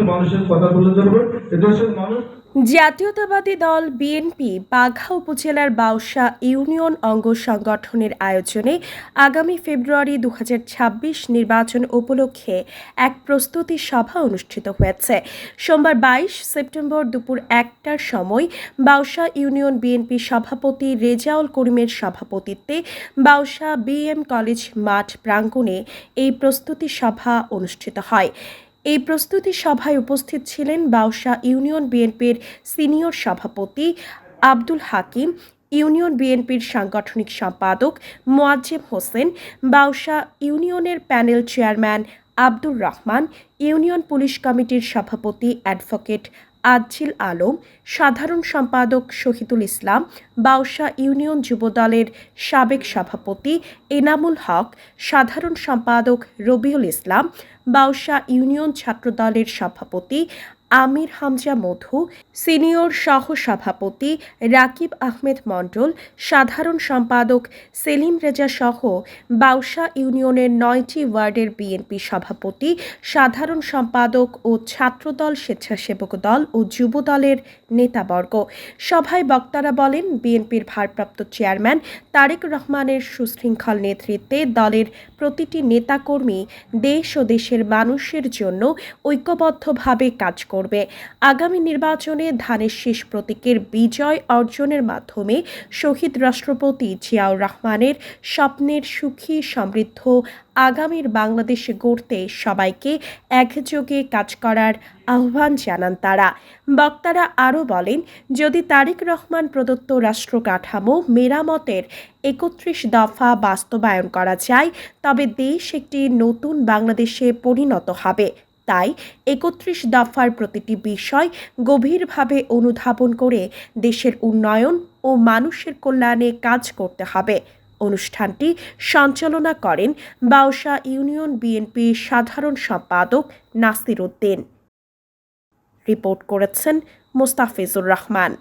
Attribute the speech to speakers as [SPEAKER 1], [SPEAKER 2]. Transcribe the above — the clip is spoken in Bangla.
[SPEAKER 1] মানুষের কথা তুলে ধরবো। এদেশের মানুষ
[SPEAKER 2] জাতীয়তাবাদী দল বিএনপি বাঘা উপজেলার বাউসা ইউনিয়ন অঙ্গ সংগঠনের আয়োজনে আগামী ফেব্রুয়ারি 2026 নির্বাচন উপলক্ষে এক প্রস্তুতি সভা অনুষ্ঠিত হয়েছে। সোমবার 22 সেপ্টেম্বর দুপুর 1টার সময় বাউসা ইউনিয়ন বিএনপি সভাপতি রেজাউল করিমের সভাপতিত্বে বাউসা বিএম কলেজ মাঠ প্রাঙ্গণে এই প্রস্তুতি সভা অনুষ্ঠিত হয়। এই প্রস্তুতি সভায় উপস্থিত ছিলেন বাউসা ইউনিয়ন বিএনপির সিনিয়র সভাপতি আব্দুল হাকিম, ইউনিয়ন বিএনপির সাংগঠনিক সম্পাদক মোয়াজ্জেম হোসেন, বাউসা ইউনিয়নের panel chairman Abdur Rahman, union police কমিটির সভাপতি অ্যাডভোকেট আজিল আলম, সাধারণ সম্পাদক শহীদুল ইসলাম, বাউসা ইউনিয়ন যুবদলের সাবেক সভাপতি এনামুল হক, সাধারণ সম্পাদক রবিউল ইসলাম, বাউসা ইউনিয়ন ছাত্রদলের সভাপতি আমির হামজা মধু, সিনিয়র সহ সভাপতি রাকিব আহমেদ মণ্ডল, সাধারণ সম্পাদক সেলিম রেজা সহ বাউসা ইউনিয়নের 9টি ওয়ার্ডের বিএনপি সভাপতি, সাধারণ সম্পাদক ও ছাত্রদল, স্বেচ্ছাসেবক দল ও যুব দলের নেতাবর্গ। সভায় বক্তারা বলেন, বিএনপির ভারপ্রাপ্ত চেয়ারম্যান তারেক রহমানের সুশৃঙ্খল নেতৃত্বে দলের প্রতিটি নেতাকর্মী দেশ ও দেশের মানুষের জন্য ঐক্যবদ্ধভাবে কাজ করবে। আগামী নির্বাচনে ধানের শীষ প্রতীকের বিজয় অর্জনের মাধ্যমে শহীদ রাষ্ট্রপতি জিয়াউর রহমানের স্বপ্নের সুখী সমৃদ্ধ আগামীর বাংলাদেশ গড়তে সবাইকে একযোগে কাজ করার আহ্বান জানান তারা। বক্তারা আরও বলেন, যদি তারেক রহমান প্রদত্ত রাষ্ট্র কাঠামো মেরামতের 31 দফা বাস্তবায়ন করা যায়, তবে দেশ একটি নতুন বাংলাদেশে পরিণত হবে। তাই 31 দফার প্রতিটি বিষয় গভীরভাবে অনুধাবন করে দেশের উন্নয়ন ও মানুষের কল্যাণে কাজ করতে হবে। অনুষ্ঠানটি সঞ্চালনা করেন বাউসা ইউনিয়ন বিএনপির সাধারণ সম্পাদক নাসির উদ্দিন। রিপোর্ট করেছেন মোস্তাফিজুর রহমান।